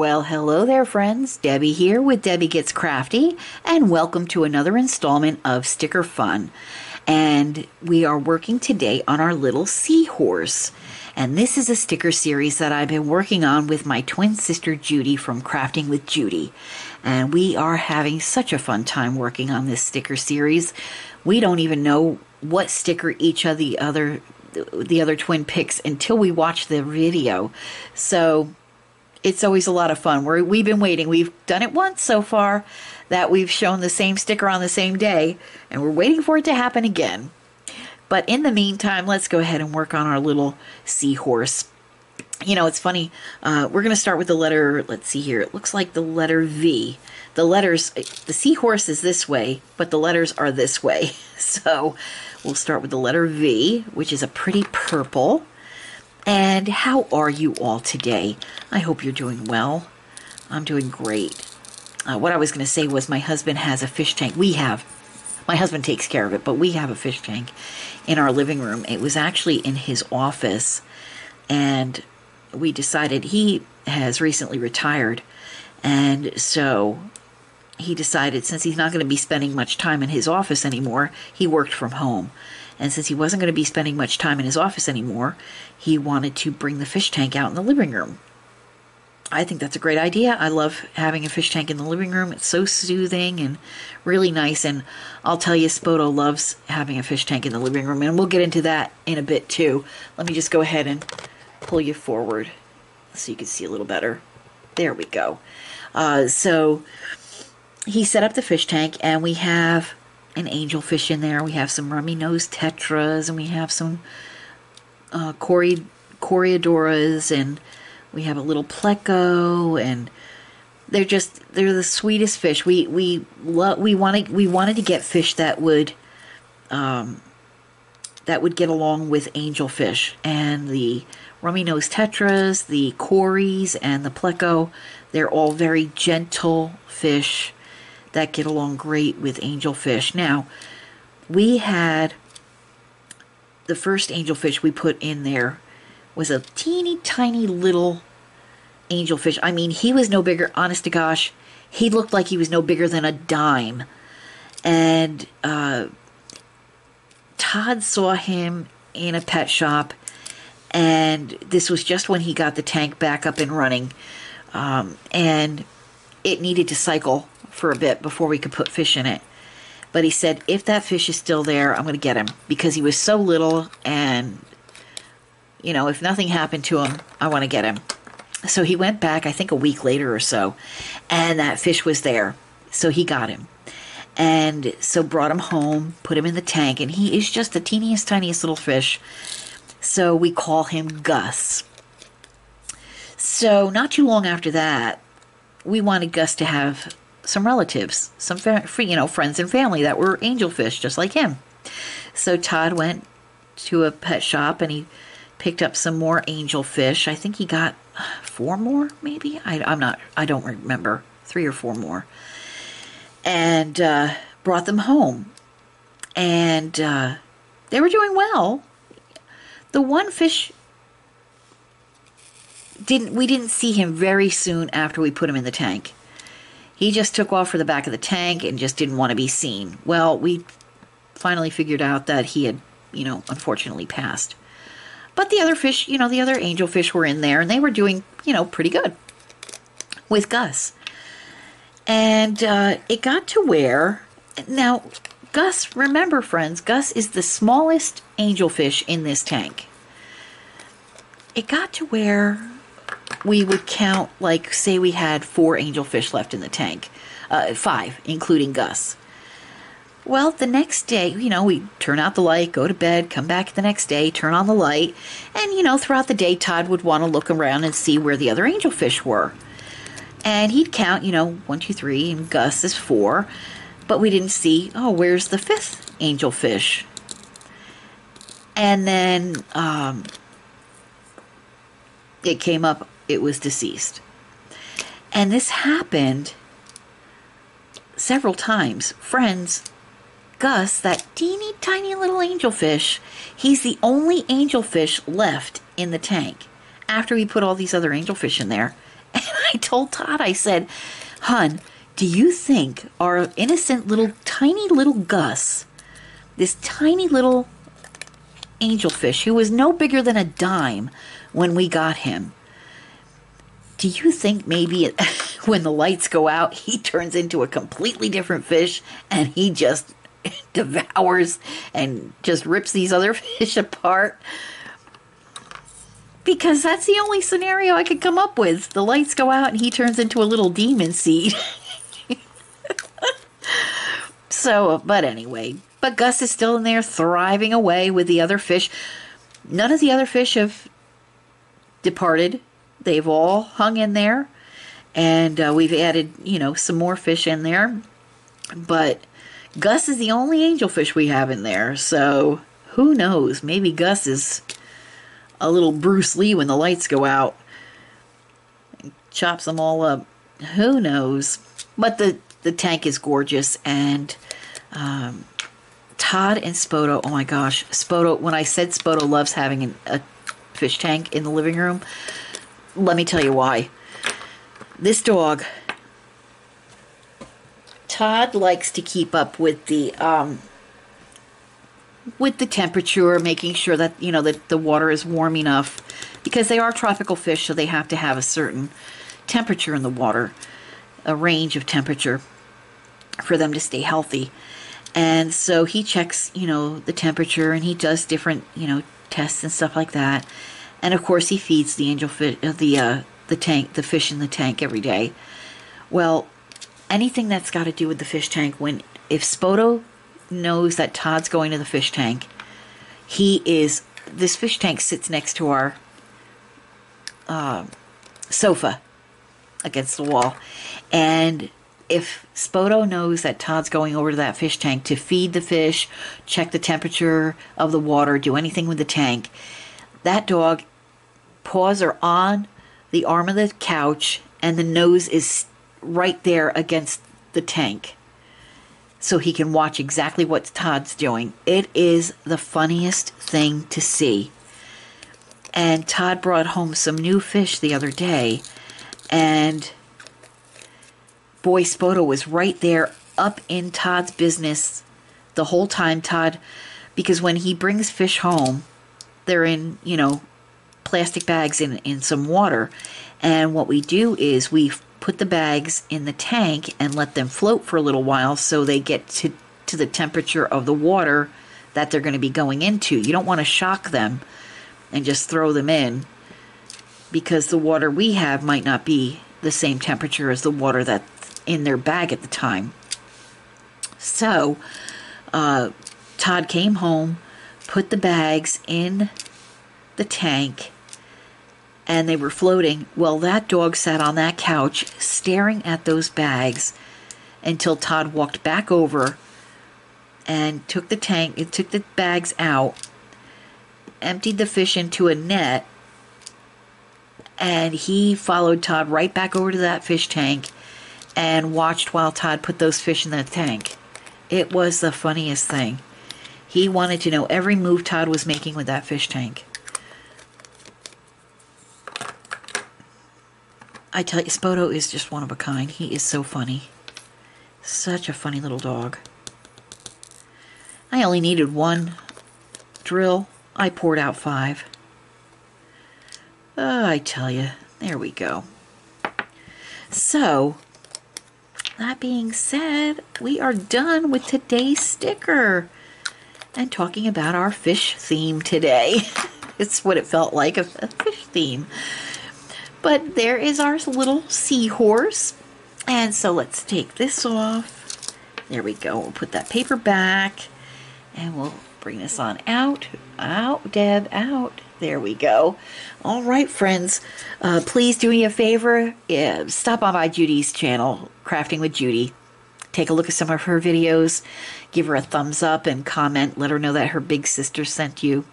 Well, hello there, friends. Debbie here with Debbie Gets Crafty, and welcome to another installment of Sticker Fun. And we are working today on our little seahorse. And this is a sticker series that I've been working on with my twin sister Judy from Crafting with Judy. And we are having such a fun time working on this sticker series. We don't even know what sticker each of the other twin picks until we watch the video. So it's always a lot of fun. We've been waiting. We've done it once so far that we've shown the same sticker on the same day, and we're waiting for it to happen again. But in the meantime, let's go ahead and work on our little seahorse. You know, it's funny. We're going to start with the letter, let's see here. It looks like the letter V. The letters, the seahorse is this way, but the letters are this way. So we'll start with the letter V, which is a pretty purple. And how are you all today? I hope you're doing well. I'm doing great. What I was going to say was my husband has a fish tank. My husband takes care of it, but we have a fish tank in our living room. It was actually in his office, and we decided he has recently retired, and so he decided since he's not going to be spending much time in his office anymore, he worked from home. And since he wasn't going to be spending much time in his office anymore, he wanted to bring the fish tank out in the living room. I think that's a great idea. I love having a fish tank in the living room. It's so soothing and really nice. And I'll tell you, Spoto loves having a fish tank in the living room. And we'll get into that in a bit too. Let me just go ahead and pull you forward so you can see a little better. There we go. So he set up the fish tank, and we have an angelfish in there. We have some rummy-nosed tetras, and we have some coreodoras, and we have a little pleco, and they're the sweetest fish. We wanted to get fish that would get along with angelfish, and the rummy-nosed tetras, the cories, and the pleco. They're all very gentle fish that get along great with angelfish. Now, we had the first angelfish we put in there was a teeny tiny little angelfish. I mean, he was no bigger, honest to gosh, he looked like he was no bigger than a dime. And Todd saw him in a pet shop, and this was just when he got the tank back up and running. And it needed to cycle for a bit before we could put fish in it. But he said, if that fish is still there, I'm going to get him, because he was so little, and you know, if nothing happened to him, I want to get him. So he went back, I think a week later or so, and that fish was there. So he got him. And so brought him home, put him in the tank, and he is just the teeniest, tiniest little fish. So we call him Gus. So not too long after that, we wanted Gus to have some relatives, some friends and family that were angelfish, just like him. So Todd went to a pet shop, and he picked up some more angelfish. I think he got 4 more, maybe. I don't remember. 3 or 4 more, and brought them home. And they were doing well. The one fish we didn't see him very soon after we put him in the tank. He just took off for the back of the tank and just didn't want to be seen. Well, we finally figured out that he had, unfortunately passed. But the other fish, the other angelfish were in there, and they were doing, pretty good with Gus. And it got to where, now, Gus, remember friends, Gus is the smallest angelfish in this tank. It got to where we would count, like, say we had 4 angelfish left in the tank. 5, including Gus. Well, the next day, we turn out the light, go to bed, come back the next day, turn on the light, and, throughout the day, Todd would want to look around and see where the other angelfish were. And he'd count, 1, 2, 3, and Gus is 4, but we didn't see, where's the 5th angelfish? And then it came up, it was deceased. And this happened several times. Friends, Gus, that teeny tiny little angelfish, he's the only angelfish left in the tank after we put all these other angelfish in there. And I told Todd, I said, "Hun, do you think our innocent little, tiny little Gus, this tiny little angelfish who was no bigger than a dime when we got him, do you think maybe when the lights go out, he turns into a completely different fish and he just devours and just rips these other fish apart?" Because that's the only scenario I could come up with. The lights go out and he turns into a little demon seed. So, but anyway, but Gus is still in there thriving away with the other fish. None of the other fish have departed. They've all hung in there. And we've added, some more fish in there. But Gus is the only angelfish we have in there. So, who knows? Maybe Gus is a little Bruce Lee when the lights go out. And chops them all up. Who knows? But the tank is gorgeous. And Todd and Spoto, oh my gosh. Spoto, when I said Spoto loves having a fish tank in the living room, let me tell you why. This dog, Todd likes to keep up with the temperature, making sure that, that the water is warm enough, because they are tropical fish, so they have to have a certain temperature in the water, a range of temperature for them to stay healthy. And so he checks, the temperature, and he does different, tests and stuff like that. And of course he feeds the angelfish, the fish in the tank every day. Well, anything that's got to do with the fish tank, if Spoto knows that Todd's going to the fish tank, this fish tank sits next to our sofa against the wall. And if Spoto knows that Todd's going over to that fish tank to feed the fish, check the temperature of the water, do anything with the tank, that dog paws are on the arm of the couch and the nose is right there against the tank, so he can watch exactly what Todd's doing. It is the funniest thing to see. And Todd brought home some new fish the other day, and boy, Spoto was right there up in Todd's business the whole time. Todd, because when he brings fish home, they're in, plastic bags in some water. And what we do is we put the bags in the tank and let them float for a little while so they get to the temperature of the water that they're going to be going into. You don't want to shock them and just throw them in, because the water we have might not be the same temperature as the water that's in their bag at the time. So Todd came home, put the bags in the tank, and they were floating. Well, that dog sat on that couch staring at those bags until Todd walked back over and took the bags out, emptied the fish into a net, and he followed Todd right back over to that fish tank and watched while Todd put those fish in the tank. It was the funniest thing. He wanted to know every move Todd was making with that fish tank. I tell you, Spoto is just one of a kind. He is so funny. Such a funny little dog. I only needed one drill. I poured out 5. I tell you, there we go. So, that being said, we are done with today's sticker and talking about our fish theme today. It's what it felt like, a fish theme. But there is our little seahorse. And so let's take this off. There we go. We'll put that paper back. And we'll bring this on out. Out, Deb, out. There we go. All right, friends. Please do me a favor. Stop on by Judy's channel, Crafting with Judy. Take a look at some of her videos. Give her a thumbs up and comment. Let her know that her big sister sent you.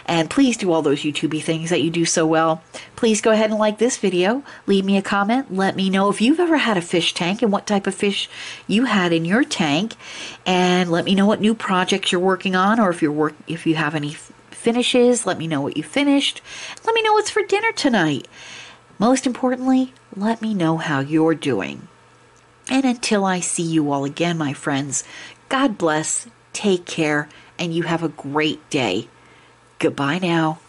And please do all those YouTubey things that you do so well. Please go ahead and like this video. Leave me a comment. Let me know if you've ever had a fish tank and what type of fish you had in your tank. And let me know what new projects you're working on, or if you have any finishes. Let me know what you finished. Let me know what's for dinner tonight. Most importantly, let me know how you're doing. And until I see you all again, my friends, God bless, take care, and you have a great day. Goodbye now.